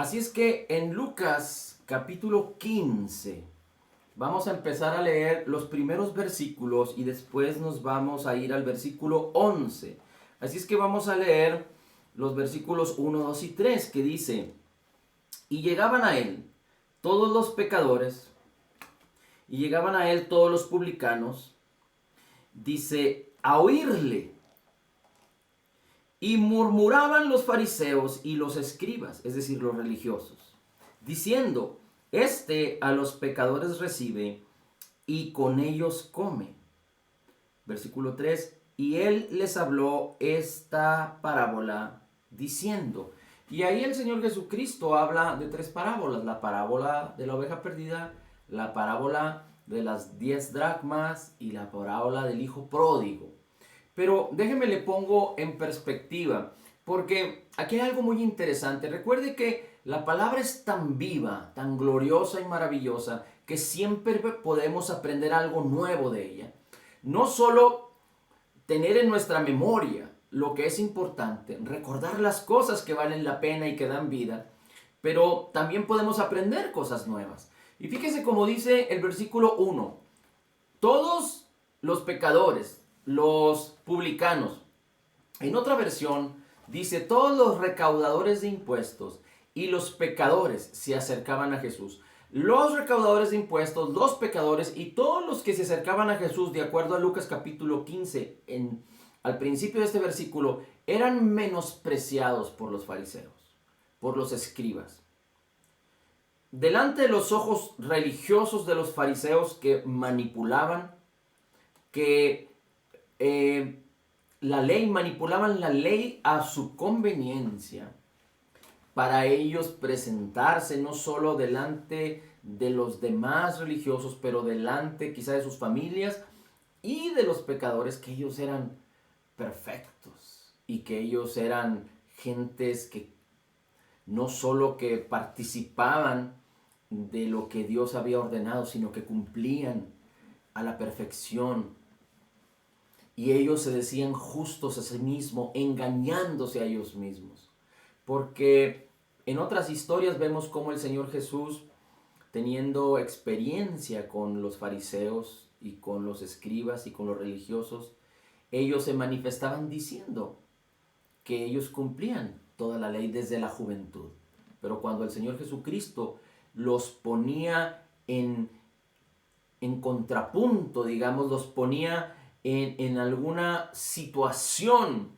Así es que en Lucas capítulo 15 vamos a empezar a leer los primeros versículos y después nos vamos a ir al versículo 11. Así es que vamos a leer los versículos 1, 2 y 3 que dice: Y llegaban a él todos los pecadores, y llegaban a él todos los publicanos, dice, a oírle. Y murmuraban los fariseos y los escribas, es decir, los religiosos, diciendo, este a los pecadores recibe y con ellos come. Versículo 3, y él les habló esta parábola diciendo. Y ahí el Señor Jesucristo habla de tres parábolas: la parábola de la oveja perdida, la parábola de las 10 dracmas y la parábola del hijo pródigo. Pero déjeme le pongo en perspectiva, porque aquí hay algo muy interesante. Recuerde que la palabra es tan viva, tan gloriosa y maravillosa, que siempre podemos aprender algo nuevo de ella. No solo tener en nuestra memoria lo que es importante, recordar las cosas que valen la pena y que dan vida, pero también podemos aprender cosas nuevas. Y fíjese como dice el versículo 1, todos los pecadores, los publicanos. En otra versión dice, todos los recaudadores de impuestos y los pecadores se acercaban a Jesús. Los recaudadores de impuestos, los pecadores y todos los que se acercaban a Jesús, de acuerdo a Lucas capítulo 15, al principio de este versículo, eran menospreciados por los fariseos, por los escribas. Delante de los ojos religiosos de los fariseos que manipulaban, que manipulaban la ley a su conveniencia, para ellos presentarse no solo delante de los demás religiosos, pero delante quizá de sus familias y de los pecadores, que ellos eran perfectos y que ellos eran gentes que no solo que participaban de lo que Dios había ordenado, sino que cumplían a la perfección. Y ellos se decían justos a sí mismos, engañándose a ellos mismos. Porque en otras historias vemos cómo el Señor Jesús, teniendo experiencia con los fariseos y con los escribas y con los religiosos, ellos se manifestaban diciendo que ellos cumplían toda la ley desde la juventud. Pero cuando el Señor Jesucristo los ponía en contrapunto, digamos, los ponía en alguna situación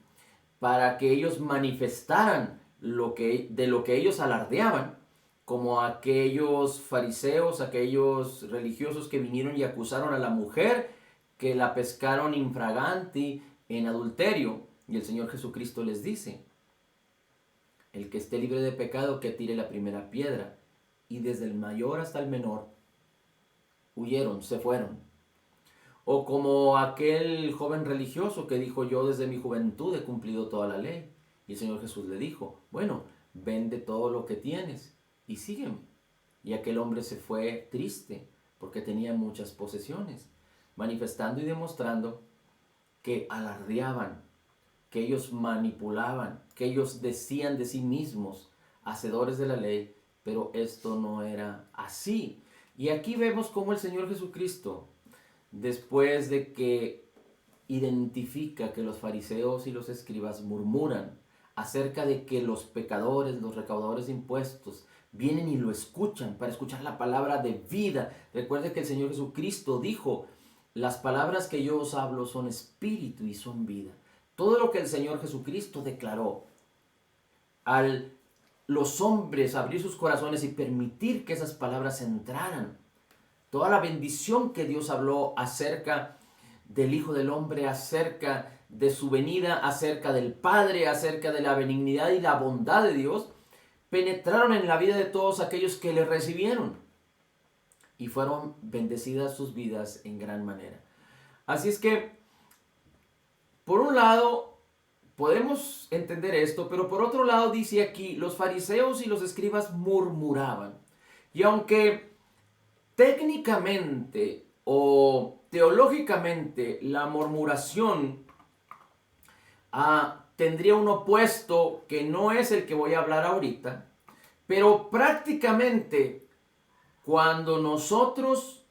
para que ellos manifestaran de lo que ellos alardeaban, como aquellos fariseos, aquellos religiosos que vinieron y acusaron a la mujer que la pescaron infraganti en adulterio. Y el Señor Jesucristo les dice, el que esté libre de pecado que tire la primera piedra. Y desde el mayor hasta el menor huyeron, se fueron. O como aquel joven religioso que dijo, yo desde mi juventud he cumplido toda la ley. Y el Señor Jesús le dijo, bueno, vende todo lo que tienes y sígueme. Y aquel hombre se fue triste porque tenía muchas posesiones, manifestando y demostrando que alardeaban, que ellos manipulaban, que ellos decían de sí mismos, hacedores de la ley, pero esto no era así. Y aquí vemos cómo el Señor Jesucristo, después de que identifica que los fariseos y los escribas murmuran acerca de que los pecadores, los recaudadores de impuestos, vienen y lo escuchan para escuchar la palabra de vida. Recuerde que el Señor Jesucristo dijo, las palabras que yo os hablo son espíritu y son vida. Todo lo que el Señor Jesucristo declaró, al los hombres abrir sus corazones y permitir que esas palabras entraran, toda la bendición que Dios habló acerca del Hijo del Hombre, acerca de su venida, acerca del Padre, acerca de la benignidad y la bondad de Dios, penetraron en la vida de todos aquellos que le recibieron y fueron bendecidas sus vidas en gran manera. Así es que, por un lado, podemos entender esto, pero por otro lado dice aquí, los fariseos y los escribas murmuraban. Y aunque técnicamente o teológicamente la murmuración tendría un opuesto que no es el que voy a hablar ahorita, Pero prácticamente cuando nosotros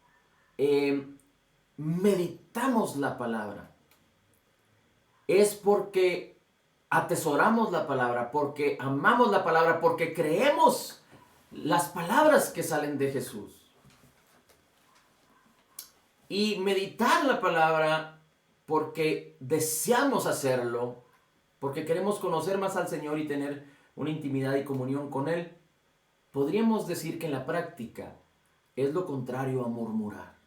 meditamos la palabra, es porque atesoramos la palabra, porque amamos la palabra, porque creemos las palabras que salen de Jesús. Y meditar la palabra porque deseamos hacerlo, porque queremos conocer más al Señor y tener una intimidad y comunión con Él, podríamos decir que en la práctica es lo contrario a murmurar.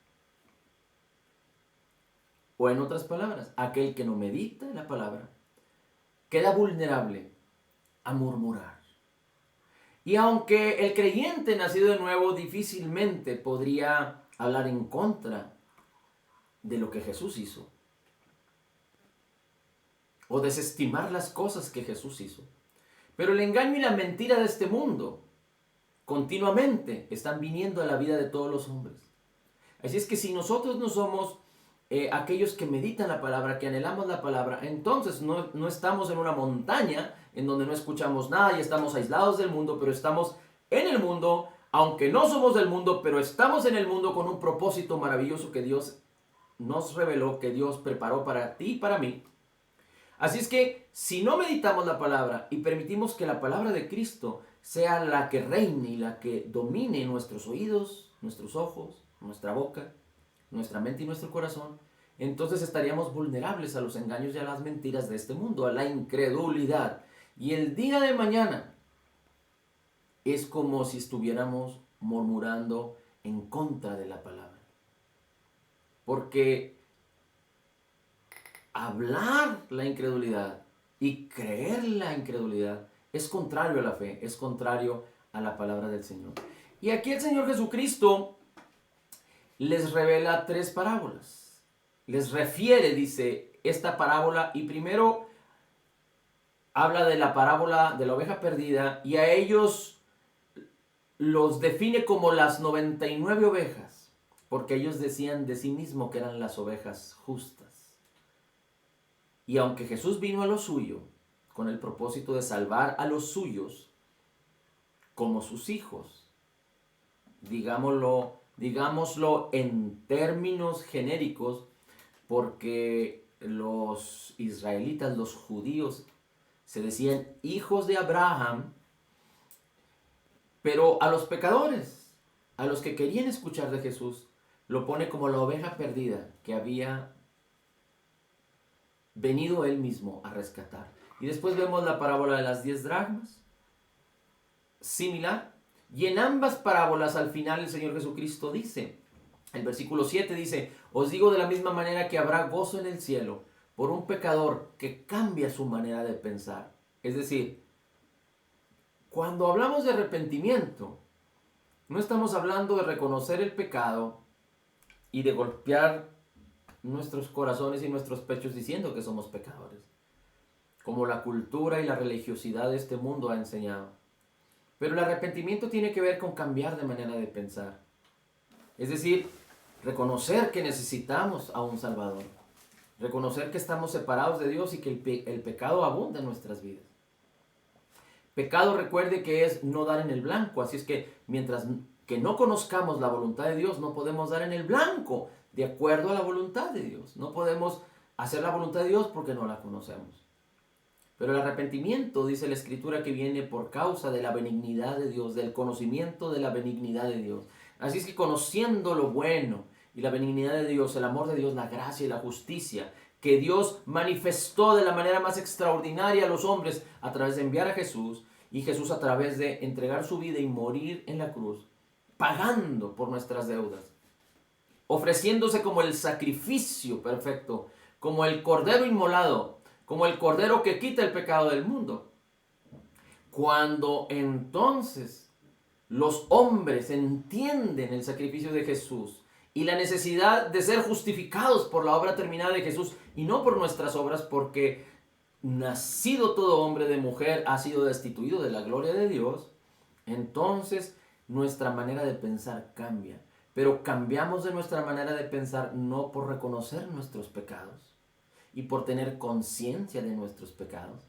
O en otras palabras, aquel que no medita la palabra queda vulnerable a murmurar. Y aunque el creyente nacido de nuevo difícilmente podría hablar en contra de lo que Jesús hizo, o desestimar las cosas que Jesús hizo, pero el engaño y la mentira de este mundo continuamente están viniendo a la vida de todos los hombres. Así es que si nosotros no somos aquellos que meditan la palabra, que anhelamos la palabra, entonces no estamos en una montaña en donde no escuchamos nada y estamos aislados del mundo, pero estamos en el mundo, aunque no somos del mundo, pero estamos en el mundo con un propósito maravilloso que Dios nos reveló, que Dios preparó para ti y para mí. Así es que si no meditamos la palabra y permitimos que la palabra de Cristo sea la que reine y la que domine nuestros oídos, nuestros ojos, nuestra boca, nuestra mente y nuestro corazón, entonces estaríamos vulnerables a los engaños y a las mentiras de este mundo, a la incredulidad. Y el día de mañana es como si estuviéramos murmurando en contra de la palabra. Porque hablar la incredulidad y creer la incredulidad es contrario a la fe, es contrario a la palabra del Señor. Y aquí el Señor Jesucristo les revela 3 parábolas. Les refiere, dice, esta parábola, y primero habla de la parábola de la oveja perdida y a ellos los define como las 99 ovejas, porque ellos decían de sí mismos que eran las ovejas justas. Y aunque Jesús vino a lo suyo, con el propósito de salvar a los suyos como sus hijos, digámoslo en términos genéricos, porque los israelitas, los judíos, se decían hijos de Abraham, pero a los pecadores, a los que querían escuchar de Jesús, lo pone como la oveja perdida que había venido él mismo a rescatar. Y después vemos la parábola de las 10 dracmas, similar. Y en ambas parábolas al final el Señor Jesucristo dice, el versículo 7 dice, os digo de la misma manera que habrá gozo en el cielo por un pecador que cambia su manera de pensar. Es decir, cuando hablamos de arrepentimiento, no estamos hablando de reconocer el pecado y de golpear nuestros corazones y nuestros pechos diciendo que somos pecadores, como la cultura y la religiosidad de este mundo ha enseñado. Pero el arrepentimiento tiene que ver con cambiar de manera de pensar. Es decir, reconocer que necesitamos a un Salvador. Reconocer que estamos separados de Dios y que el pecado abunda en nuestras vidas. Pecado, recuerde que es no dar en el blanco. Así es que mientras que no conozcamos la voluntad de Dios, no podemos dar en el blanco de acuerdo a la voluntad de Dios. No podemos hacer la voluntad de Dios porque no la conocemos. Pero el arrepentimiento, dice la Escritura, que viene por causa de la benignidad de Dios, del conocimiento de la benignidad de Dios. Así es que conociendo lo bueno y la benignidad de Dios, el amor de Dios, la gracia y la justicia que Dios manifestó de la manera más extraordinaria a los hombres a través de enviar a Jesús, y Jesús a través de entregar su vida y morir en la cruz, pagando por nuestras deudas, ofreciéndose como el sacrificio perfecto, como el cordero inmolado, como el cordero que quita el pecado del mundo. Cuando entonces los hombres entienden el sacrificio de Jesús y la necesidad de ser justificados por la obra terminada de Jesús y no por nuestras obras, porque nacido todo hombre de mujer ha sido destituido de la gloria de Dios, entonces nuestra manera de pensar cambia. Pero cambiamos de nuestra manera de pensar no por reconocer nuestros pecados y por tener conciencia de nuestros pecados,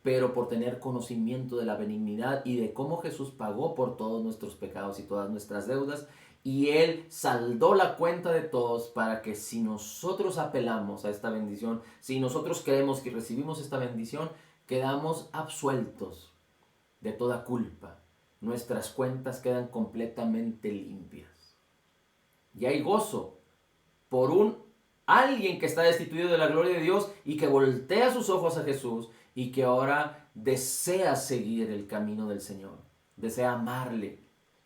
pero por tener conocimiento de la benignidad y de cómo Jesús pagó por todos nuestros pecados y todas nuestras deudas, y Él saldó la cuenta de todos para que si nosotros apelamos a esta bendición, si nosotros creemos que recibimos esta bendición, quedamos absueltos de toda culpa. Nuestras cuentas quedan completamente limpias. Y hay gozo por alguien que está destituido de la gloria de Dios y que voltea sus ojos a Jesús y que ahora desea seguir el camino del Señor, desea amarle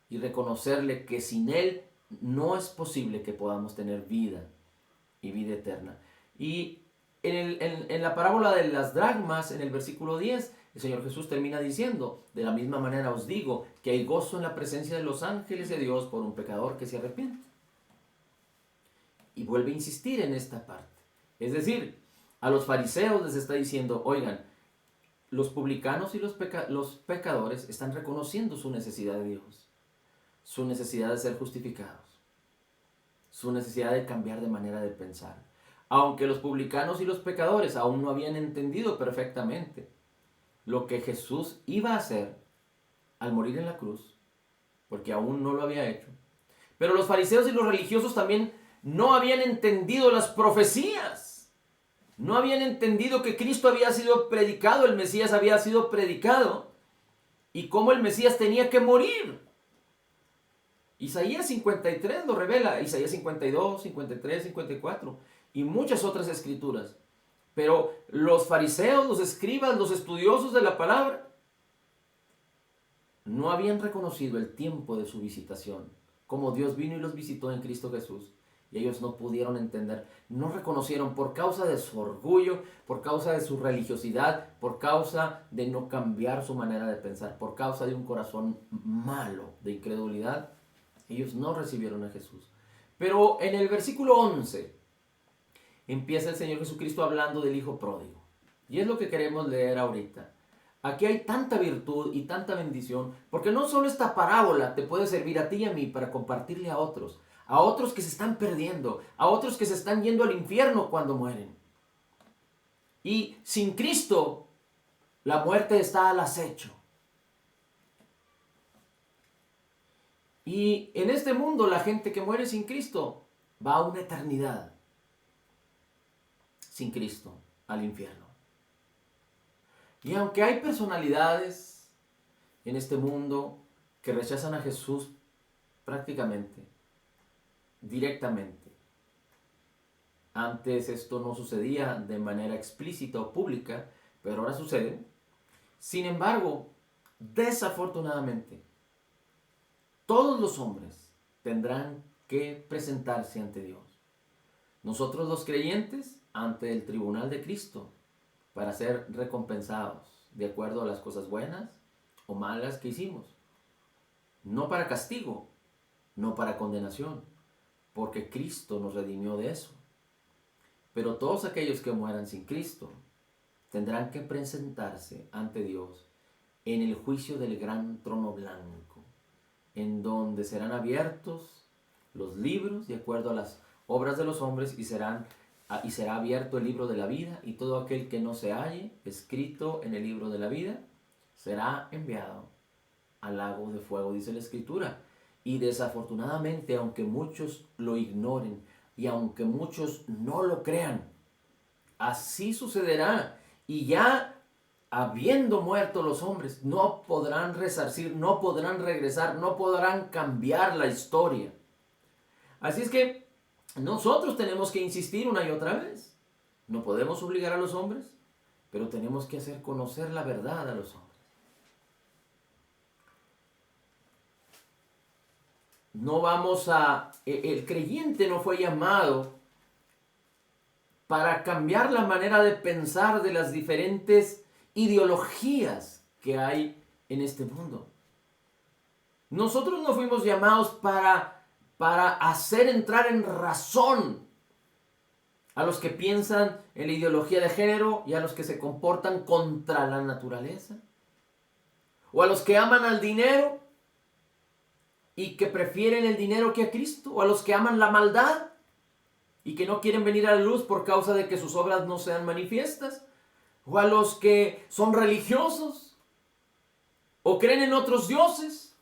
y reconocerle que sin Él no es posible que podamos tener vida y vida eterna. Y en la parábola de las dracmas, en el versículo 10, el Señor Jesús termina diciendo: de la misma manera os digo que hay gozo en la presencia de los ángeles de Dios por un pecador que se arrepiente. Y vuelve a insistir en esta parte. Es decir, a los fariseos les está diciendo: oigan, los publicanos y los pecadores están reconociendo su necesidad de Dios, su necesidad de ser justificados, su necesidad de cambiar de manera de pensar. Aunque los publicanos y los pecadores aún no habían entendido perfectamente lo que Jesús iba a hacer al morir en la cruz, porque aún no lo había hecho. Pero los fariseos y los religiosos también no habían entendido las profecías. No habían entendido que Cristo había sido predicado, el Mesías había sido predicado, y cómo el Mesías tenía que morir. Isaías 53 lo revela, Isaías 52, 53, 54 y muchas otras escrituras. Pero los fariseos, los escribas, los estudiosos de la palabra no habían reconocido el tiempo de su visitación, como Dios vino y los visitó en Cristo Jesús. Y ellos no pudieron entender, no reconocieron por causa de su orgullo, por causa de su religiosidad, por causa de no cambiar su manera de pensar, por causa de un corazón malo, de incredulidad. Ellos no recibieron a Jesús. Pero en el versículo 11 empieza el Señor Jesucristo hablando del Hijo pródigo. Y es lo que queremos leer ahorita. Aquí hay tanta virtud y tanta bendición, porque no solo esta parábola te puede servir a ti y a mí para compartirle a otros que se están perdiendo, a otros que se están yendo al infierno cuando mueren. Y sin Cristo, la muerte está al acecho. Y en este mundo, la gente que muere sin Cristo va a una eternidad sin Cristo, al infierno. Y aunque hay personalidades en este mundo que rechazan a Jesús prácticamente, directamente. Antes esto no sucedía de manera explícita o pública, pero ahora sucede. Sin embargo, desafortunadamente, todos los hombres tendrán que presentarse ante Dios. Nosotros los creyentes ante el tribunal de Cristo para ser recompensados de acuerdo a las cosas buenas o malas que hicimos. No para castigo, no para condenación, porque Cristo nos redimió de eso. Pero todos aquellos que mueran sin Cristo tendrán que presentarse ante Dios en el juicio del gran trono blanco, en donde serán abiertos los libros de acuerdo a las obras de los hombres y será abierto el libro de la vida, y todo aquel que no se halle escrito en el libro de la vida será enviado al lago de fuego, dice la Escritura. Y desafortunadamente, aunque muchos lo ignoren y aunque muchos no lo crean, así sucederá. Y ya habiendo muerto los hombres, no podrán resarcir, no podrán regresar, no podrán cambiar la historia. Así es que nosotros tenemos que insistir una y otra vez. No podemos obligar a los hombres, pero tenemos que hacer conocer la verdad a los hombres. El creyente no fue llamado para cambiar la manera de pensar de las diferentes ideologías que hay en este mundo. Nosotros no fuimos llamados para hacer entrar en razón a los que piensan en la ideología de género y a los que se comportan contra la naturaleza, o a los que aman al dinero y que prefieren el dinero que a Cristo, o a los que aman la maldad y que no quieren venir a la luz por causa de que sus obras no sean manifiestas, o a los que son religiosos o creen en otros dioses.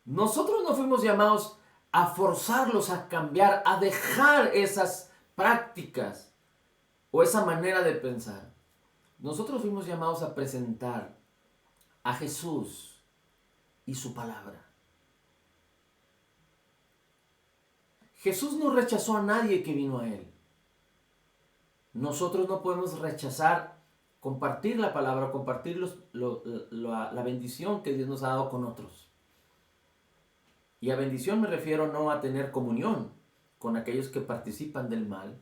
Nosotros no fuimos llamados a forzarlos a cambiar, a dejar esas prácticas o esa manera de pensar. Nosotros fuimos llamados a presentar a Jesús y su palabra. Jesús no rechazó a nadie que vino a Él. Nosotros no podemos rechazar compartir la palabra, compartir la bendición que Dios nos ha dado con otros. Y a bendición me refiero no a tener comunión con aquellos que participan del mal,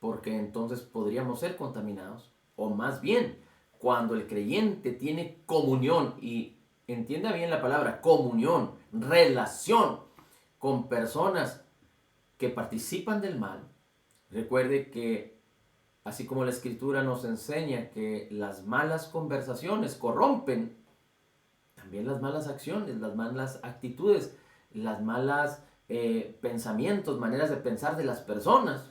porque entonces podríamos ser contaminados. O más bien, cuando el creyente tiene comunión, y entienda bien la palabra, comunión, relación con personas que participan del mal, recuerde que así como la Escritura nos enseña que las malas conversaciones corrompen, también las malas acciones, las malas actitudes, las malas pensamientos, maneras de pensar de las personas,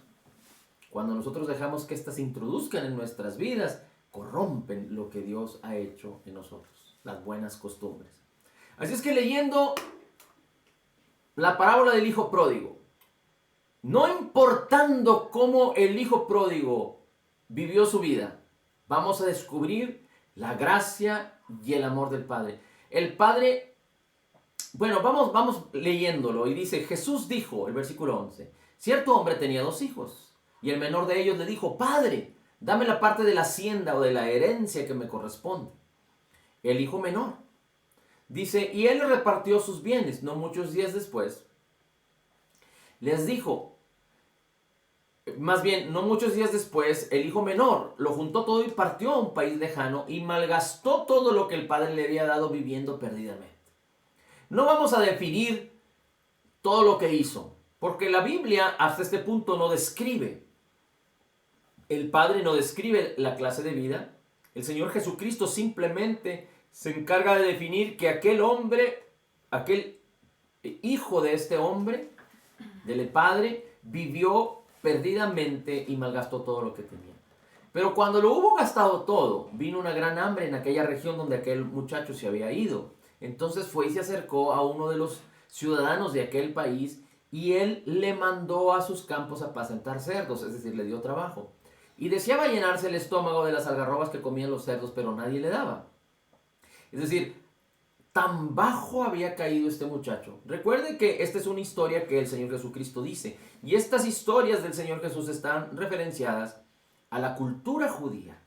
cuando nosotros dejamos que éstas se introduzcan en nuestras vidas, corrompen lo que Dios ha hecho en nosotros, las buenas costumbres. Así es que leyendo la parábola del hijo pródigo, no importando cómo el hijo pródigo vivió su vida, vamos a descubrir la gracia y el amor del Padre. El Padre, bueno, vamos leyéndolo, y dice: Jesús dijo, el versículo 11, cierto hombre tenía 2 hijos, y el menor de ellos le dijo: Padre, dame la parte de la hacienda o de la herencia que me corresponde. El hijo menor, dice, y él le repartió sus bienes. No muchos días después, les dijo, más bien, no muchos días después, el hijo menor lo juntó todo y partió a un país lejano y malgastó todo lo que el padre le había dado viviendo perdidamente. No vamos a definir todo lo que hizo, porque la Biblia hasta este punto no describe. El Padre no describe la clase de vida. El Señor Jesucristo simplemente se encarga de definir que aquel hombre, aquel hijo de este hombre, del Padre, vivió perdidamente y malgastó todo lo que tenía. Pero cuando lo hubo gastado todo, vino una gran hambre en aquella región donde aquel muchacho se había ido. Entonces fue y se acercó a uno de los ciudadanos de aquel país y él le mandó a sus campos a apacentar cerdos, es decir, le dio trabajo. Y deseaba llenarse el estómago de las algarrobas que comían los cerdos, pero nadie le daba. Es decir, tan bajo había caído este muchacho. Recuerde que esta es una historia que el Señor Jesucristo dice. Y estas historias del Señor Jesús están referenciadas a la cultura judía.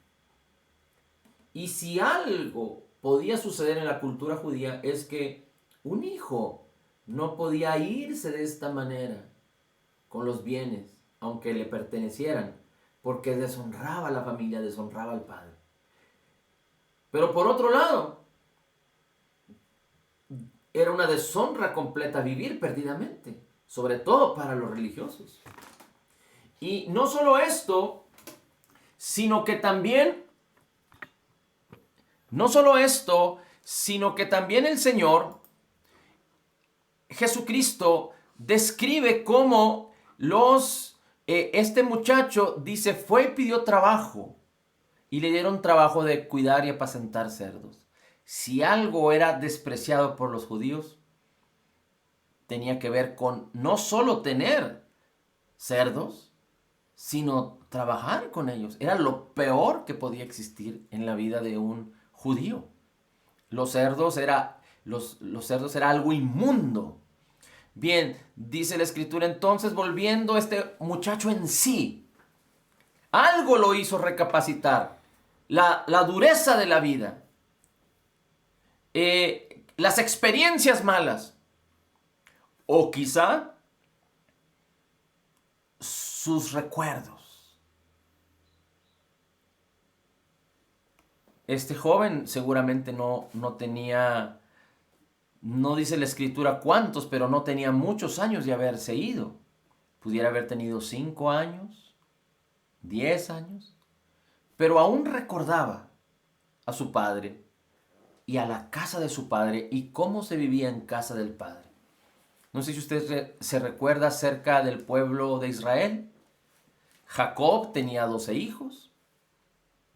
Y si algo podía suceder en la cultura judía es que un hijo no podía irse de esta manera con los bienes, aunque le pertenecieran, porque deshonraba a la familia, deshonraba al padre. Pero por otro lado, era una deshonra completa vivir perdidamente, sobre todo para los religiosos. Y no solo esto, sino que también el Señor Jesucristo describe cómo este muchacho, dice, fue y pidió trabajo, y le dieron trabajo de cuidar y apacentar cerdos. Si algo era despreciado por los judíos, tenía que ver con no solo tener cerdos, sino trabajar con ellos. Era lo peor que podía existir en la vida de un judío. Los cerdos era algo inmundo. Bien, dice la Escritura, entonces, volviendo este muchacho en sí, algo lo hizo recapacitar. La dureza de la vida. Las experiencias malas. O quizá sus recuerdos. Este joven seguramente no tenía, no dice la Escritura cuántos, pero no tenía muchos años de haberse ido. Pudiera haber tenido 5 años, 10 años, pero aún recordaba a su padre y a la casa de su padre y cómo se vivía en casa del padre. No sé si usted se recuerda acerca del pueblo de Israel. Jacob tenía 12 hijos.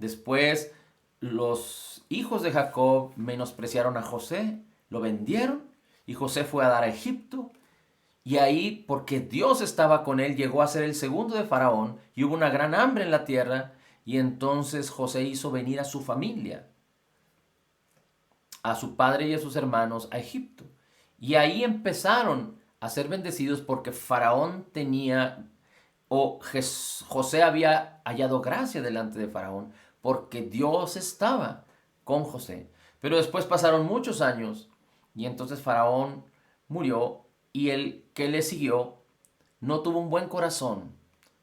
Después los hijos de Jacob menospreciaron a José, lo vendieron y José fue a dar a Egipto. Y ahí, porque Dios estaba con él, llegó a ser el segundo de Faraón y hubo una gran hambre en la tierra. Y entonces José hizo venir a su familia, a su padre y a sus hermanos a Egipto. Y ahí empezaron a ser bendecidos porque Faraón tenía, José había hallado gracia delante de Faraón porque Dios estaba con José. Pero después pasaron muchos años y entonces Faraón murió y el que le siguió no tuvo un buen corazón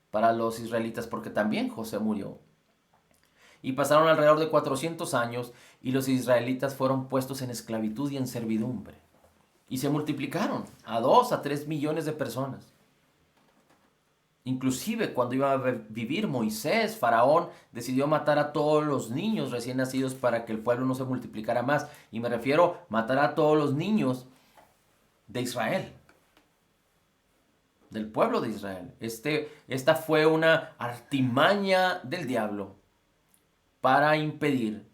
para los israelitas porque también José murió. Y pasaron alrededor de 400 años y los israelitas fueron puestos en esclavitud y en servidumbre. Y se multiplicaron a 2 a 3 millones de personas. Inclusive cuando iba a vivir Moisés, Faraón decidió matar a todos los niños recién nacidos para que el pueblo no se multiplicara más. Y me refiero a matar a todos los niños de Israel, del pueblo de Israel. Esta fue una artimaña del diablo para impedir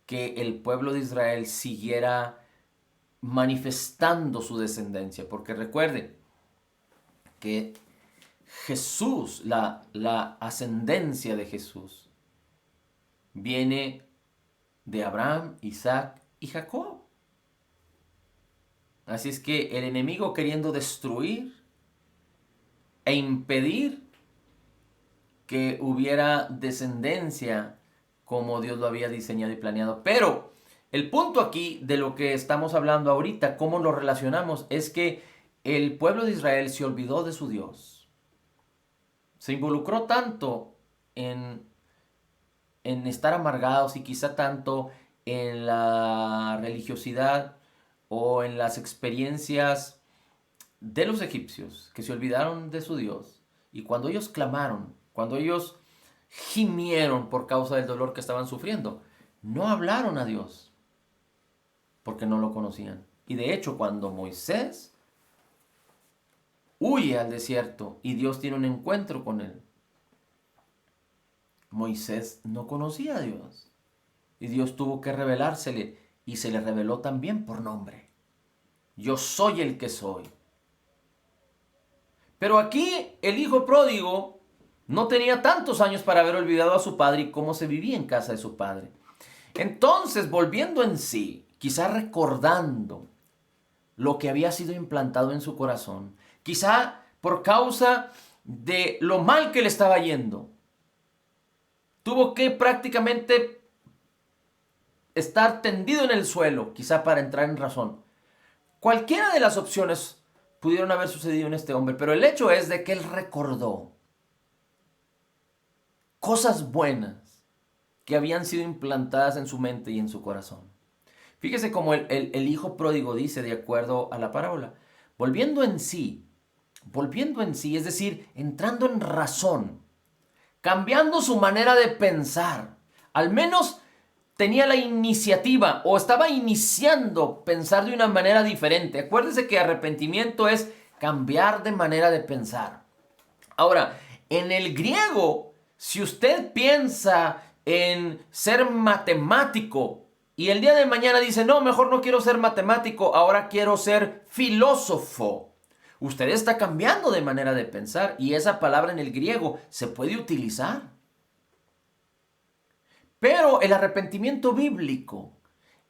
que el pueblo de Israel siguiera manifestando su descendencia. Porque recuerden que Jesús, la ascendencia de Jesús, viene de Abraham, Isaac y Jacob. Así es que el enemigo, queriendo destruir e impedir que hubiera descendencia como Dios lo había diseñado y planeado. Pero el punto aquí de lo que estamos hablando ahorita, cómo lo relacionamos, es que el pueblo de Israel se olvidó de su Dios. Se involucró tanto en estar amargados y quizá tanto en la religiosidad o en las experiencias de los egipcios, que se olvidaron de su Dios. Y cuando ellos clamaron, cuando ellos gimieron por causa del dolor que estaban sufriendo, no hablaron a Dios, porque no lo conocían. Y de hecho, cuando Moisés huye al desierto y Dios tiene un encuentro con él, Moisés no conocía a Dios. Y Dios tuvo que revelársele y se le reveló también por nombre. Yo soy el que soy. Pero aquí el hijo pródigo no tenía tantos años para haber olvidado a su padre y cómo se vivía en casa de su padre. Entonces, volviendo en sí, quizá recordando lo que había sido implantado en su corazón, quizá por causa de lo mal que le estaba yendo, tuvo que prácticamente estar tendido en el suelo, quizá para entrar en razón. Cualquiera de las opciones pudieron haber sucedido en este hombre, pero el hecho es de que él recordó cosas buenas que habían sido implantadas en su mente y en su corazón. Fíjese cómo el hijo pródigo dice, de acuerdo a la parábola, volviendo en sí, es decir, entrando en razón, cambiando su manera de pensar, al menos tenía la iniciativa o estaba iniciando pensar de una manera diferente. Acuérdese que arrepentimiento es cambiar de manera de pensar. Ahora, en el griego, si usted piensa en ser matemático y el día de mañana dice, no, mejor no quiero ser matemático, ahora quiero ser filósofo, usted está cambiando de manera de pensar y esa palabra en el griego se puede utilizar. Pero el arrepentimiento bíblico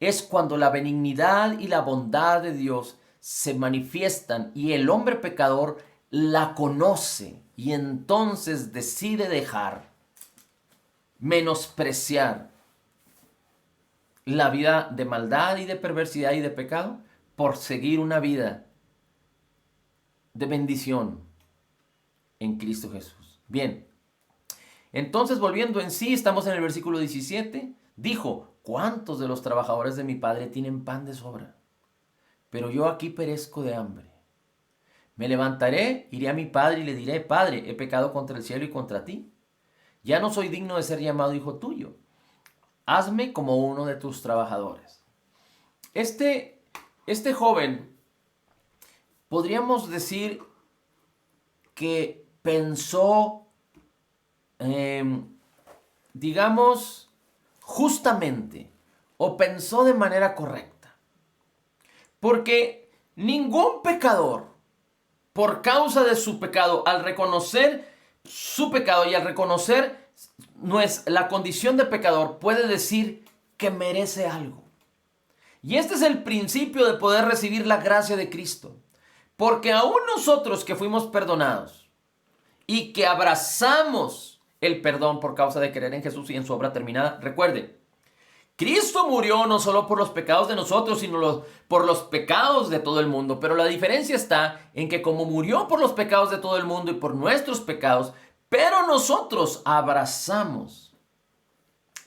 es cuando la benignidad y la bondad de Dios se manifiestan y el hombre pecador la conoce y entonces decide dejar, menospreciar la vida de maldad y de perversidad y de pecado por seguir una vida de bendición en Cristo Jesús. Bien. Entonces, volviendo en sí, estamos en el versículo 17. Dijo, ¿cuántos de los trabajadores de mi padre tienen pan de sobra? Pero yo aquí perezco de hambre. Me levantaré, iré a mi padre y le diré, Padre, he pecado contra el cielo y contra ti. Ya no soy digno de ser llamado hijo tuyo. Hazme como uno de tus trabajadores. Este joven, podríamos decir que pensó digamos, justamente o pensó de manera correcta. Porque ningún pecador, por causa de su pecado, al reconocer su pecado y al reconocer la condición de pecador, puede decir que merece algo. Y este es el principio de poder recibir la gracia de Cristo. Porque aún nosotros que fuimos perdonados y que abrazamos el perdón por causa de creer en Jesús y en su obra terminada, recuerde, Cristo murió no solo por los pecados de nosotros, sino por los pecados de todo el mundo. Pero la diferencia está en que como murió por los pecados de todo el mundo y por nuestros pecados, pero nosotros abrazamos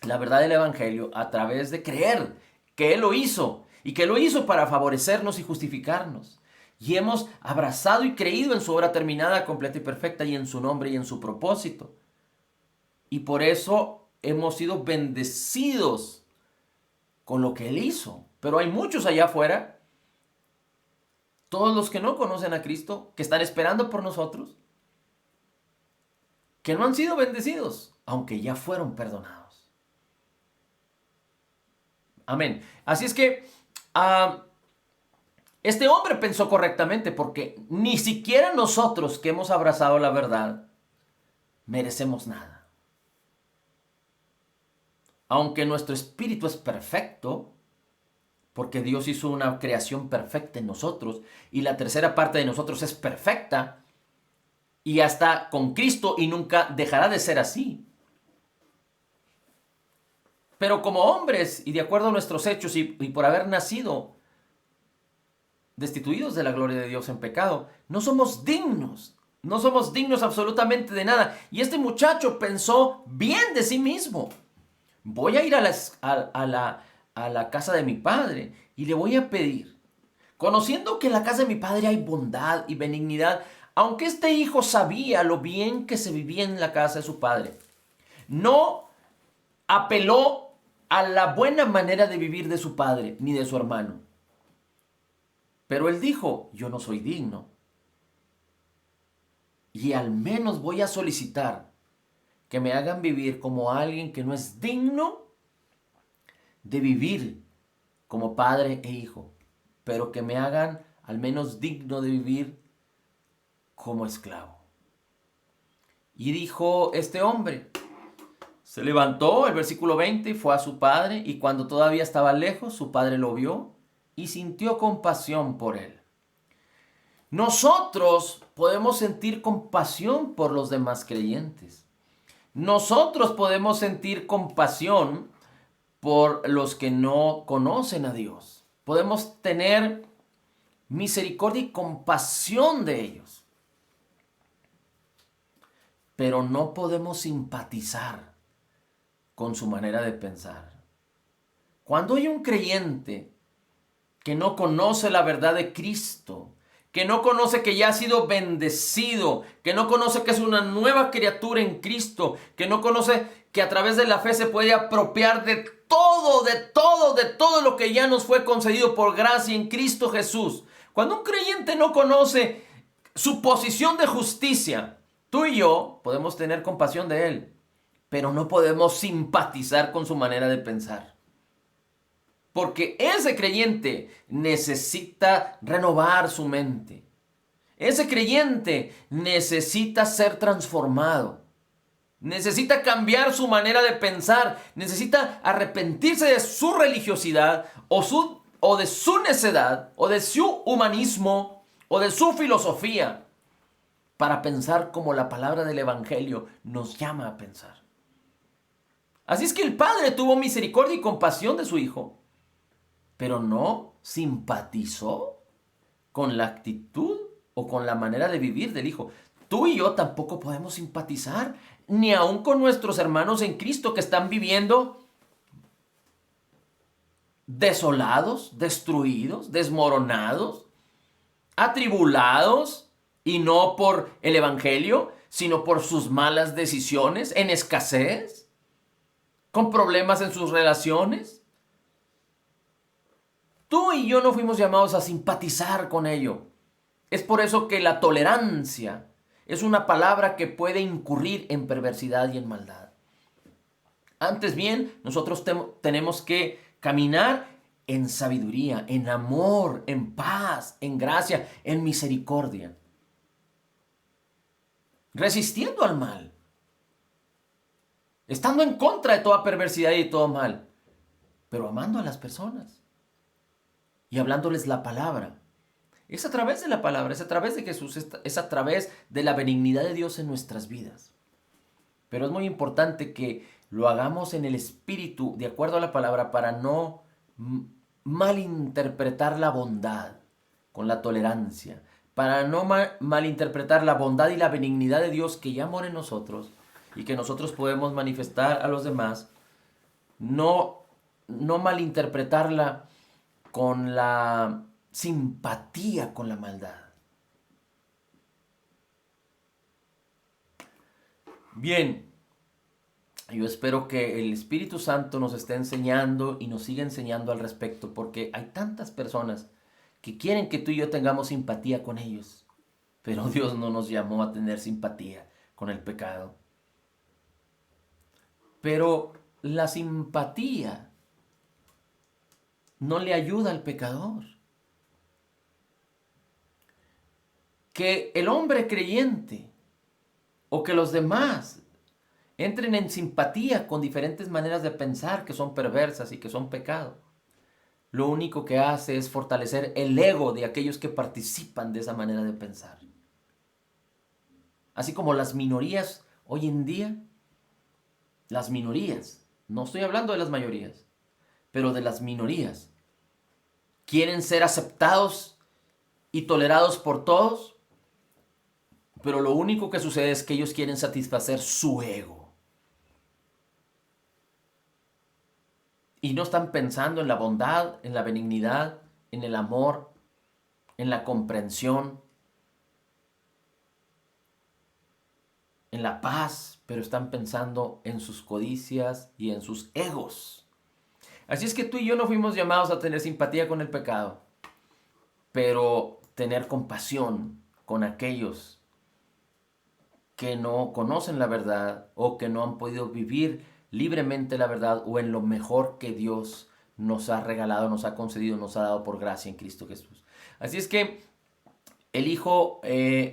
la verdad del Evangelio a través de creer que Él lo hizo y que lo hizo para favorecernos y justificarnos. Y hemos abrazado y creído en su obra terminada, completa y perfecta, y en su nombre y en su propósito. Y por eso hemos sido bendecidos con lo que Él hizo. Pero hay muchos allá afuera, todos los que no conocen a Cristo, que están esperando por nosotros, que no han sido bendecidos, aunque ya fueron perdonados. Amén. Así es que este hombre pensó correctamente, porque ni siquiera nosotros que hemos abrazado la verdad merecemos nada. Aunque nuestro espíritu es perfecto, porque Dios hizo una creación perfecta en nosotros, y la tercera parte de nosotros es perfecta, y hasta con Cristo, y nunca dejará de ser así. Pero como hombres, y de acuerdo a nuestros hechos, y por haber nacido destituidos de la gloria de Dios en pecado, no somos dignos. No somos dignos absolutamente de nada. Y este muchacho pensó bien de sí mismo. Voy a ir a la casa de mi padre y le voy a pedir, conociendo que en la casa de mi padre hay bondad y benignidad, aunque este hijo sabía lo bien que se vivía en la casa de su padre, no apeló a la buena manera de vivir de su padre ni de su hermano. Pero él dijo, yo no soy digno. Y al menos voy a solicitar que me hagan vivir como alguien que no es digno de vivir como padre e hijo, pero que me hagan al menos digno de vivir como esclavo. Y dijo este hombre, se levantó, el versículo 20, fue a su padre, y cuando todavía estaba lejos, su padre lo vio y sintió compasión por él. Nosotros podemos sentir compasión por los demás creyentes. Nosotros podemos sentir compasión por los que no conocen a Dios. Podemos tener misericordia y compasión de ellos. Pero no podemos simpatizar con su manera de pensar. Cuando hay un creyente que no conoce la verdad de Cristo, que no conoce que ya ha sido bendecido, que no conoce que es una nueva criatura en Cristo, que no conoce que a través de la fe se puede apropiar de todo lo que ya nos fue concedido por gracia en Cristo Jesús. Cuando un creyente no conoce su posición de justicia, tú y yo podemos tener compasión de él, pero no podemos simpatizar con su manera de pensar. Porque ese creyente necesita renovar su mente. Ese creyente necesita ser transformado. Necesita cambiar su manera de pensar. Necesita arrepentirse de su religiosidad o de su necedad o de su humanismo o de su filosofía para pensar como la palabra del Evangelio nos llama a pensar. Así es que el padre tuvo misericordia y compasión de su hijo, pero no simpatizó con la actitud o con la manera de vivir del hijo. Tú y yo tampoco podemos simpatizar, ni aun con nuestros hermanos en Cristo que están viviendo desolados, destruidos, desmoronados, atribulados, y no por el Evangelio, sino por sus malas decisiones, en escasez, con problemas en sus relaciones. Tú y yo no fuimos llamados a simpatizar con ello. Es por eso que la tolerancia es una palabra que puede incurrir en perversidad y en maldad. Antes bien, nosotros tenemos que caminar en sabiduría, en amor, en paz, en gracia, en misericordia, resistiendo al mal, estando en contra de toda perversidad y de todo mal, pero amando a las personas y hablándoles la palabra. Es a través de la palabra, es a través de Jesús, es a través de la benignidad de Dios en nuestras vidas. Pero es muy importante que lo hagamos en el espíritu, de acuerdo a la palabra, para no malinterpretar la bondad con la tolerancia, para no malinterpretar la bondad y la benignidad de Dios que ya mora en nosotros y que nosotros podemos manifestar a los demás, no malinterpretarla con la simpatía con la maldad. Bien, yo espero que el Espíritu Santo nos esté enseñando y nos siga enseñando al respecto, porque hay tantas personas que quieren que tú y yo tengamos simpatía con ellos, pero Dios no nos llamó a tener simpatía con el pecado. Pero la simpatía no le ayuda al pecador. Que el hombre creyente o que los demás entren en simpatía con diferentes maneras de pensar que son perversas y que son pecado, lo único que hace es fortalecer el ego de aquellos que participan de esa manera de pensar. Así como las minorías hoy en día, las minorías, no estoy hablando de las mayorías, pero de las minorías, quieren ser aceptados y tolerados por todos, pero lo único que sucede es que ellos quieren satisfacer su ego. Y no están pensando en la bondad, en la benignidad, en el amor, en la comprensión, en la paz, pero están pensando en sus codicias y en sus egos. Así es que tú y yo no fuimos llamados a tener simpatía con el pecado, pero tener compasión con aquellos que no conocen la verdad o que no han podido vivir libremente la verdad o en lo mejor que Dios nos ha regalado, nos ha concedido, nos ha dado por gracia en Cristo Jesús. Así es que el hijo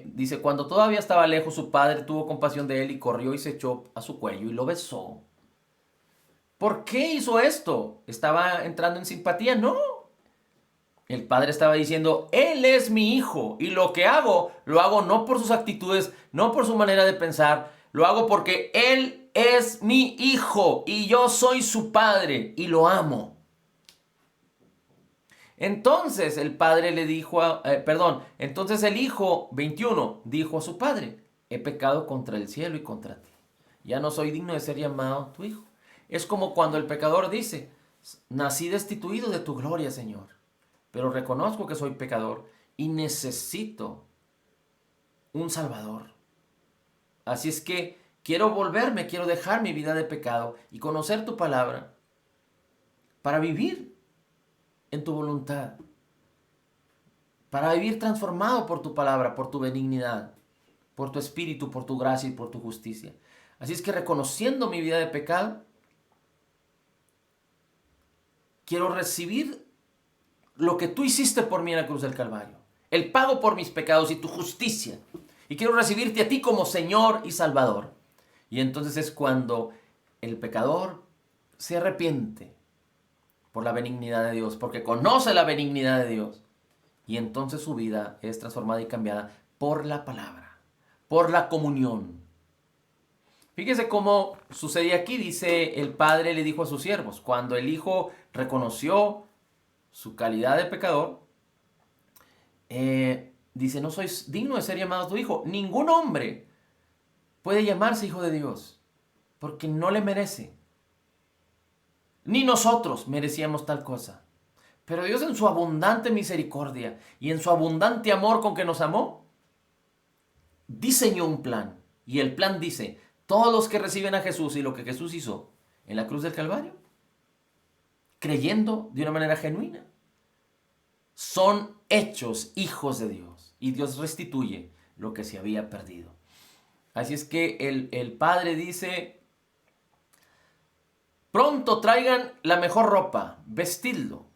dice, cuando todavía estaba lejos, su padre tuvo compasión de él y corrió y se echó a su cuello y lo besó. ¿Por qué hizo esto? ¿Estaba entrando en simpatía? No. El padre estaba diciendo, él es mi hijo y lo que hago, lo hago no por sus actitudes, no por su manera de pensar, lo hago porque él es mi hijo y yo soy su padre y lo amo. Entonces el padre le dijo, entonces el hijo 21 dijo a su padre, he pecado contra el cielo y contra ti. Ya no soy digno de ser llamado tu hijo. Es como cuando el pecador dice, nací destituido de tu gloria, Señor, pero reconozco que soy pecador y necesito un Salvador. Así es que quiero volverme, quiero dejar mi vida de pecado y conocer tu palabra para vivir en tu voluntad, para vivir transformado por tu palabra, por tu benignidad, por tu espíritu, por tu gracia y por tu justicia. Así es que reconociendo mi vida de pecado, quiero recibir lo que tú hiciste por mí en la cruz del Calvario, el pago por mis pecados y tu justicia. Y quiero recibirte a ti como Señor y Salvador. Y entonces es cuando el pecador se arrepiente por la benignidad de Dios, porque conoce la benignidad de Dios. Y entonces su vida es transformada y cambiada por la palabra, por la comunión. Fíjese cómo sucedía aquí, dice el padre le dijo a sus siervos, cuando el hijo reconoció su calidad de pecador, dice, no sois digno de ser llamado tu hijo. Ningún hombre puede llamarse hijo de Dios, porque no le merece. Ni nosotros merecíamos tal cosa. Pero Dios en su abundante misericordia y en su abundante amor con que nos amó, diseñó un plan. Y el plan dice, todos los que reciben a Jesús y lo que Jesús hizo en la cruz del Calvario, creyendo de una manera genuina, son hechos hijos de Dios. Y Dios restituye lo que se había perdido. Así es que el Padre dice, Pronto traigan la mejor ropa, vestidlo.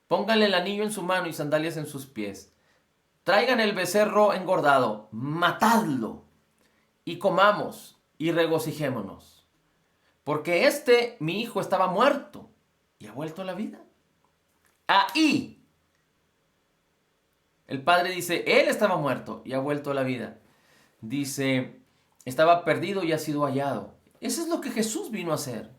Pónganle el anillo en su mano y sandalias en sus pies. Traigan el becerro engordado, matadlo y comamos y regocijémonos. Porque mi hijo, estaba muerto y ha vuelto a la vida. Ahí, el padre dice, él estaba muerto y ha vuelto a la vida. Dice, estaba perdido y ha sido hallado. Eso es lo que Jesús vino a hacer.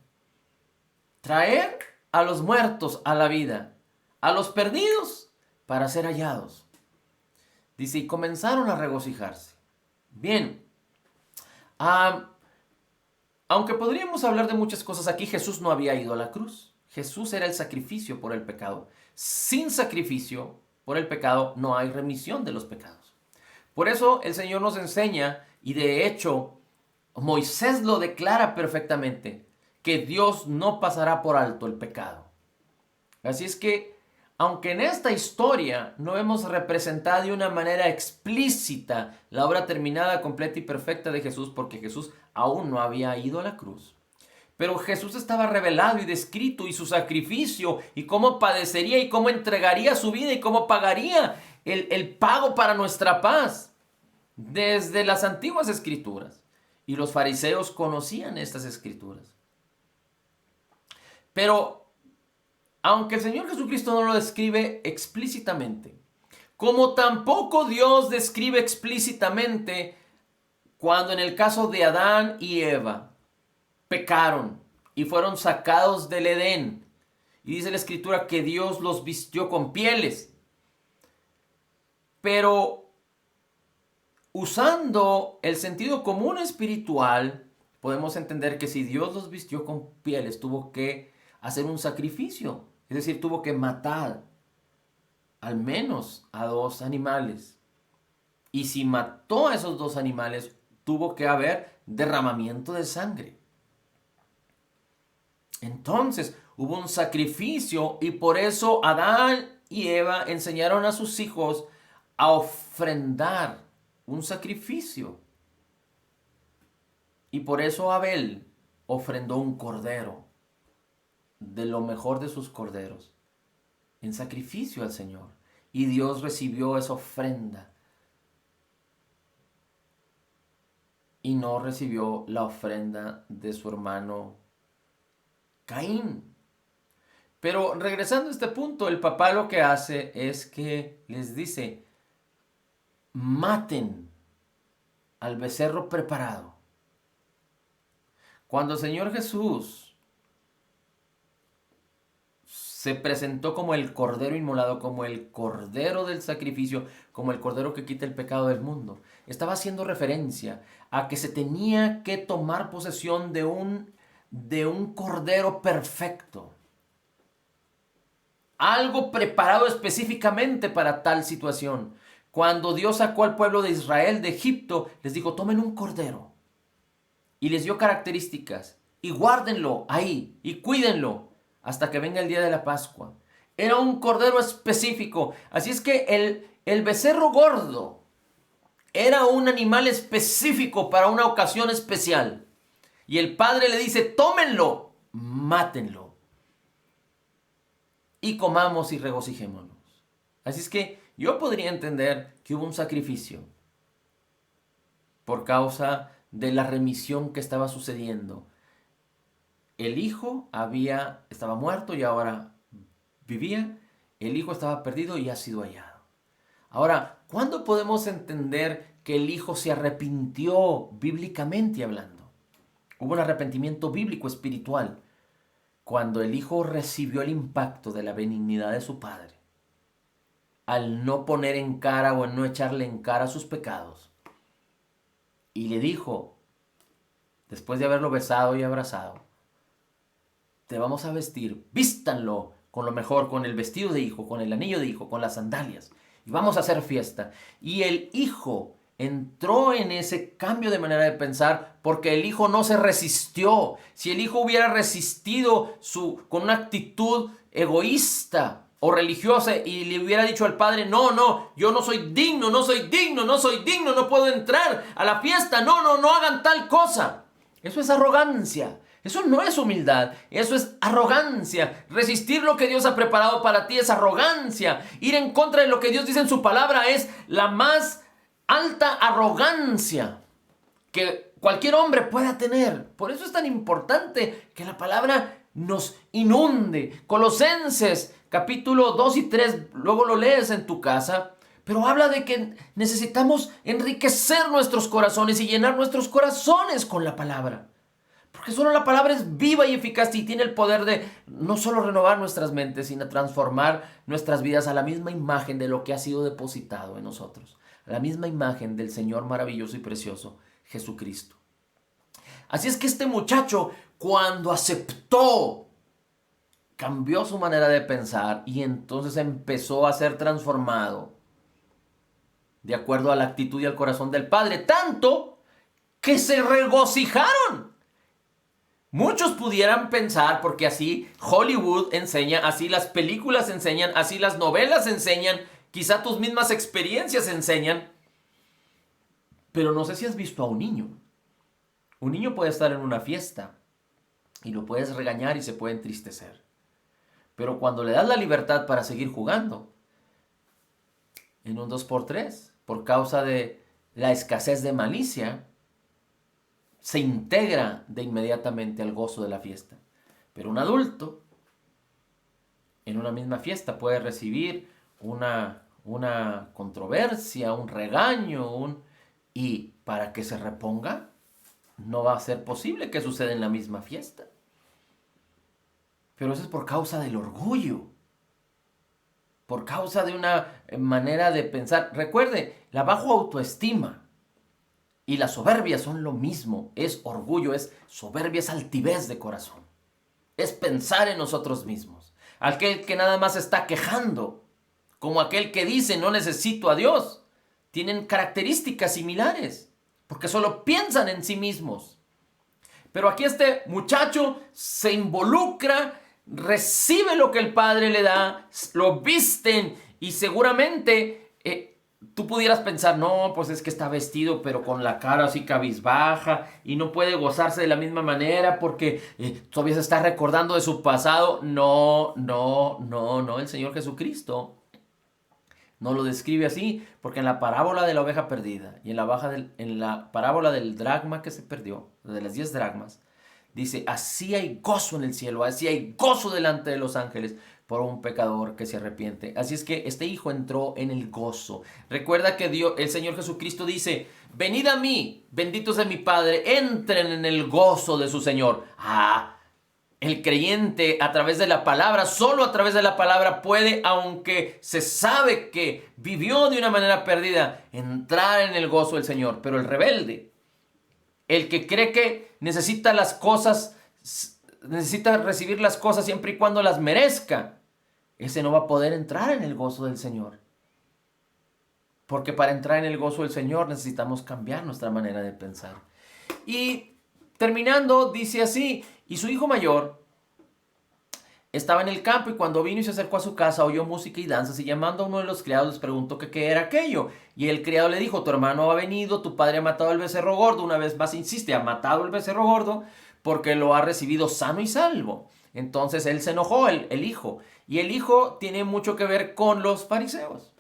Traer a los muertos a la vida, a los perdidos para ser hallados. Dice, y comenzaron a regocijarse. Bien, aunque podríamos hablar de muchas cosas aquí, Jesús no había ido a la cruz. Jesús era el sacrificio por el pecado. Sin sacrificio por el pecado no hay remisión de los pecados. Por eso el Señor nos enseña, y de hecho Moisés lo declara perfectamente, que Dios no pasará por alto el pecado. Así es que, aunque en esta historia no vemos representada de una manera explícita la obra terminada, completa y perfecta de Jesús, porque Jesús aún no había ido a la cruz, pero Jesús estaba revelado y descrito, y su sacrificio, y cómo padecería, y cómo entregaría su vida, y cómo pagaría el pago para nuestra paz, desde las antiguas escrituras. Y los fariseos conocían estas escrituras. Pero, aunque el Señor Jesucristo no lo describe explícitamente, como tampoco Dios describe explícitamente cuando en el caso de Adán y Eva pecaron y fueron sacados del Edén, y dice la Escritura que Dios los vistió con pieles. Pero usando el sentido común espiritual, podemos entender que si Dios los vistió con pieles, tuvo que hacer un sacrificio. Es decir, tuvo que matar al menos a 2 animales. Y si mató a esos 2 animales, tuvo que haber derramamiento de sangre. Entonces hubo un sacrificio, y por eso Adán y Eva enseñaron a sus hijos a ofrendar un sacrificio. Y por eso Abel ofrendó un cordero, de lo mejor de sus corderos, en sacrificio al Señor. Y Dios recibió esa ofrenda. Y no recibió la ofrenda de su hermano Caín. Pero regresando a este punto, el papá lo que hace es que les dice, maten al becerro preparado. Cuando el Señor Jesús se presentó como el cordero inmolado, como el cordero del sacrificio, como el cordero que quita el pecado del mundo, estaba haciendo referencia a que se tenía que tomar posesión de un cordero perfecto. Algo preparado específicamente para tal situación. Cuando Dios sacó al pueblo de Israel de Egipto, les dijo, tomen un cordero. Y les dio características. Y guárdenlo ahí. Y cuídenlo hasta que venga el día de la Pascua. Era un cordero específico. Así es que el becerro gordo era un animal específico para una ocasión especial. Y el padre le dice, tómenlo, mátenlo. Y comamos y regocijémonos. Así es que yo podría entender que hubo un sacrificio por causa de la remisión que estaba sucediendo. El hijo estaba muerto y ahora vivía. El hijo estaba perdido y ha sido hallado. Ahora, ¿cuándo podemos entender que el hijo se arrepintió bíblicamente hablando? Hubo un arrepentimiento bíblico espiritual cuando el hijo recibió el impacto de la benignidad de su padre, al no poner en cara o en no echarle en cara sus pecados. Y le dijo, después de haberlo besado y abrazado, te vamos a vestir, vístanlo con lo mejor, con el vestido de hijo, con el anillo de hijo, con las sandalias, y vamos a hacer fiesta. Y el hijo entró en ese cambio de manera de pensar porque el hijo no se resistió. Si el hijo hubiera resistido con una actitud egoísta o religiosa y le hubiera dicho al padre, no, yo no soy digno, no puedo entrar a la fiesta, no hagan tal cosa. Eso es arrogancia, Eso no es humildad, eso es arrogancia. Resistir lo que Dios ha preparado para ti es arrogancia. Ir en contra de lo que Dios dice en su palabra es la más alta arrogancia que cualquier hombre pueda tener. Por eso es tan importante que la palabra nos inunde. Colosenses capítulo 2 y 3, luego lo lees en tu casa, pero habla de que necesitamos enriquecer nuestros corazones y llenar nuestros corazones con la palabra. Porque solo la palabra es viva y eficaz y tiene el poder de no solo renovar nuestras mentes, sino transformar nuestras vidas a la misma imagen de lo que ha sido depositado en nosotros. A la misma imagen del Señor maravilloso y precioso, Jesucristo. Así es que este muchacho, cuando aceptó, cambió su manera de pensar y entonces empezó a ser transformado de acuerdo a la actitud y al corazón del Padre, tanto que se regocijaron. Muchos pudieran pensar, porque así Hollywood enseña, así las películas enseñan, así las novelas enseñan, quizá tus mismas experiencias enseñan, pero no sé si has visto a un niño. Un niño puede estar en una fiesta y lo puedes regañar y se puede entristecer. Pero cuando le das la libertad para seguir jugando, en un 2x3, por causa de la escasez de malicia, se integra de inmediatamente al gozo de la fiesta. Pero un adulto, en una misma fiesta, puede recibir una controversia, un regaño, y para que se reponga, no va a ser posible que suceda en la misma fiesta. Pero eso es por causa del orgullo, por causa de una manera de pensar. Recuerde, la baja autoestima y la soberbia son lo mismo. Es orgullo, es soberbia, es altivez de corazón. Es pensar en nosotros mismos. Aquel que nada más está quejando, como aquel que dice no necesito a Dios, tienen características similares, porque solo piensan en sí mismos. Pero aquí este muchacho se involucra, recibe lo que el Padre le da, lo visten y seguramente tú pudieras pensar, no, pues es que está vestido pero con la cara así cabizbaja y no puede gozarse de la misma manera porque todavía se está recordando de su pasado. No, el Señor Jesucristo no lo describe así, porque en la parábola de la oveja perdida y en la parábola del dracma que se perdió, de las 10 dracmas, dice, así hay gozo en el cielo, así hay gozo delante de los ángeles por un pecador que se arrepiente. Así es que este hijo entró en el gozo. Recuerda que el Señor Jesucristo dice, venid a mí, benditos de mi Padre, entren en el gozo de su Señor. El creyente a través de la palabra, solo a través de la palabra puede, aunque se sabe que vivió de una manera perdida, entrar en el gozo del Señor. Pero el rebelde, el que cree que necesita las cosas, necesita recibir las cosas siempre y cuando las merezca, ese no va a poder entrar en el gozo del Señor. Porque para entrar en el gozo del Señor necesitamos cambiar nuestra manera de pensar. Y terminando, dice así, y su hijo mayor estaba en el campo y cuando vino y se acercó a su casa oyó música y danzas y llamando a uno de los criados les preguntó que qué era aquello. Y el criado le dijo, tu hermano ha venido, tu padre ha matado al becerro gordo. Una vez más insiste, ha matado el becerro gordo porque lo ha recibido sano y salvo. Entonces él se enojó, el hijo. Y el hijo tiene mucho que ver con los fariseos.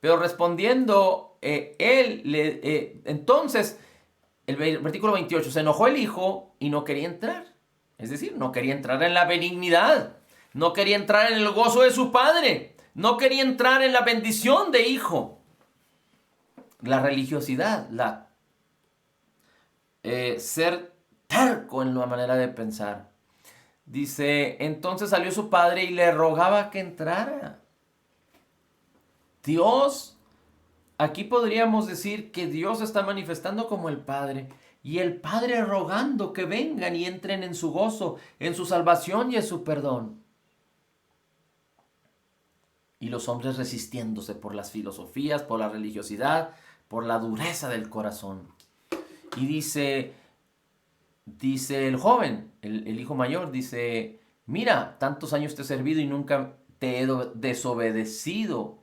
Pero respondiendo, entonces, el versículo 28, se enojó el hijo y no quería entrar. Es decir, no quería entrar en la benignidad, no quería entrar en el gozo de su padre, no quería entrar en la bendición de hijo. La religiosidad, ser terco en la manera de pensar. Dice, entonces salió su padre y le rogaba que entrara. Dios, aquí podríamos decir que Dios está manifestando como el Padre. Y el Padre rogando que vengan y entren en su gozo, en su salvación y en su perdón. Y los hombres resistiéndose por las filosofías, por la religiosidad, por la dureza del corazón. Y dice el joven, el hijo mayor, dice, mira, tantos años te he servido y nunca te he desobedecido.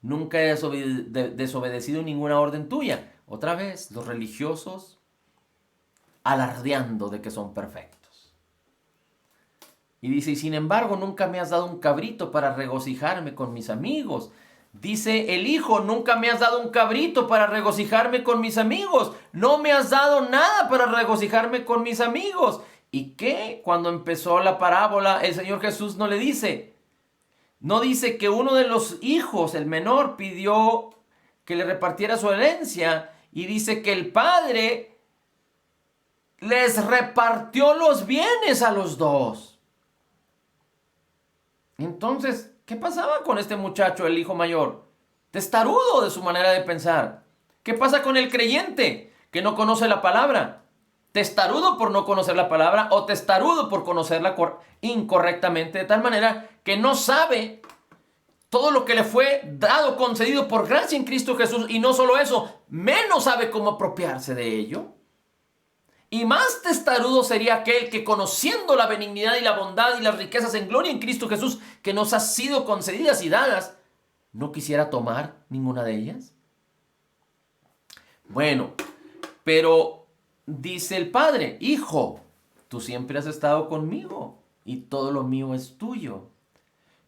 Nunca he desobedecido ninguna orden tuya. Otra vez, los religiosos alardeando de que son perfectos. Y dice, y sin embargo nunca me has dado un cabrito para regocijarme con mis amigos. Dice el hijo, nunca me has dado un cabrito para regocijarme con mis amigos. No me has dado nada para regocijarme con mis amigos. ¿Y qué? Cuando empezó la parábola, el Señor Jesús no le dice. No dice que uno de los hijos, el menor, pidió que le repartiera su herencia. Y dice que el padre les repartió los bienes a los dos. Entonces, ¿qué pasaba con este muchacho, el hijo mayor? Testarudo de su manera de pensar. ¿Qué pasa con el creyente que no conoce la palabra? Testarudo por no conocer la palabra o testarudo por conocerla incorrectamente, de tal manera que no sabe todo lo que le fue dado, concedido por gracia en Cristo Jesús, y no solo eso, menos sabe cómo apropiarse de ello. Y más testarudo sería aquel que, conociendo la benignidad y la bondad y las riquezas en gloria en Cristo Jesús que nos ha sido concedidas y dadas, no quisiera tomar ninguna de ellas. Bueno, pero dice el padre, hijo, tú siempre has estado conmigo y todo lo mío es tuyo.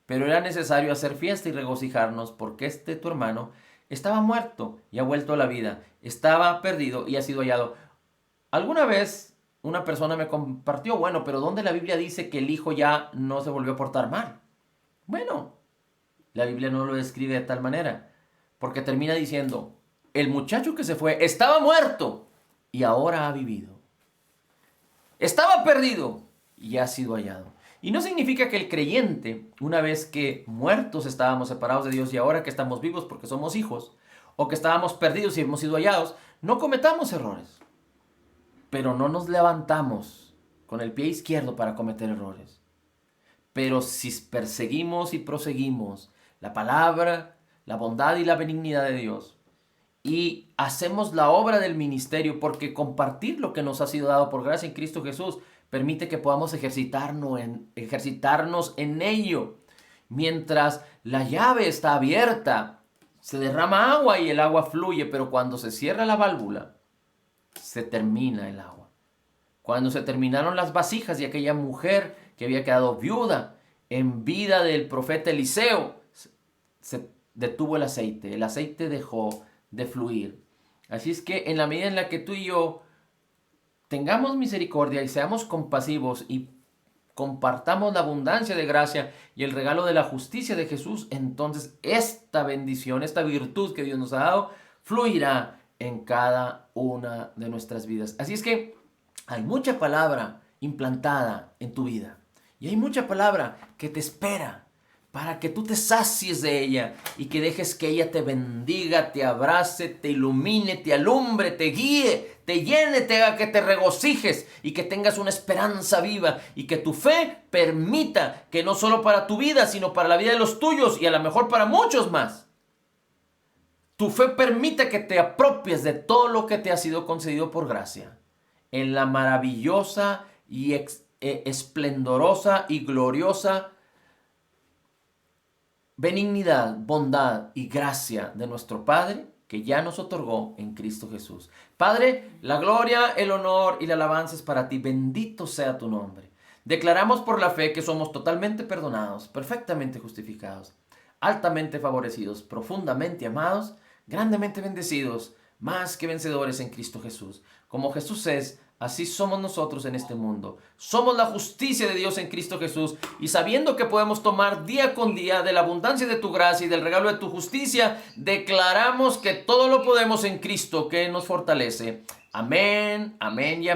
Pero era necesario hacer fiesta y regocijarnos porque tu hermano estaba muerto y ha vuelto a la vida, estaba perdido y ha sido hallado. Alguna vez una persona me compartió, bueno, pero ¿dónde la Biblia dice que el hijo ya no se volvió a portar mal? Bueno, la Biblia no lo describe de tal manera, porque termina diciendo, el muchacho que se fue estaba muerto y ahora ha vivido. Estaba perdido y ha sido hallado. Y no significa que el creyente, una vez que muertos estábamos separados de Dios y ahora que estamos vivos porque somos hijos, o que estábamos perdidos y hemos sido hallados, no cometamos errores. Pero no nos levantamos con el pie izquierdo para cometer errores. Pero si perseguimos y proseguimos la palabra, la bondad y la benignidad de Dios, y hacemos la obra del ministerio, porque compartir lo que nos ha sido dado por gracia en Cristo Jesús permite que podamos ejercitarnos en ello. Mientras la llave está abierta, se derrama agua y el agua fluye, pero cuando se cierra la válvula, se termina el agua. Cuando se terminaron las vasijas de aquella mujer que había quedado viuda en vida del profeta Eliseo, se detuvo el aceite dejó de fluir. Así es que en la medida en la que tú y yo tengamos misericordia y seamos compasivos y compartamos la abundancia de gracia y el regalo de la justicia de Jesús, entonces esta bendición, esta virtud que Dios nos ha dado, fluirá en cada una de nuestras vidas. Así es que hay mucha palabra implantada en tu vida y hay mucha palabra que te espera para que tú te sacies de ella y que dejes que ella te bendiga, te abrace, te ilumine, te alumbre, te guíe, te llene, te haga que te regocijes y que tengas una esperanza viva y que tu fe permita que no solo para tu vida, sino para la vida de los tuyos y a lo mejor para muchos más, tu fe permite que te apropies de todo lo que te ha sido concedido por gracia, en la maravillosa y esplendorosa y gloriosa benignidad, bondad y gracia de nuestro Padre, que ya nos otorgó en Cristo Jesús. Padre, la gloria, el honor y la alabanza es para ti. Bendito sea tu nombre. Declaramos por la fe que somos totalmente perdonados, perfectamente justificados, altamente favorecidos, profundamente amados, grandemente bendecidos, más que vencedores en Cristo Jesús. Como Jesús es, así somos nosotros en este mundo. Somos la justicia de Dios en Cristo Jesús, y sabiendo que podemos tomar día con día de la abundancia de tu gracia y del regalo de tu justicia, declaramos que todo lo podemos en Cristo que nos fortalece. Amén, amén y amén.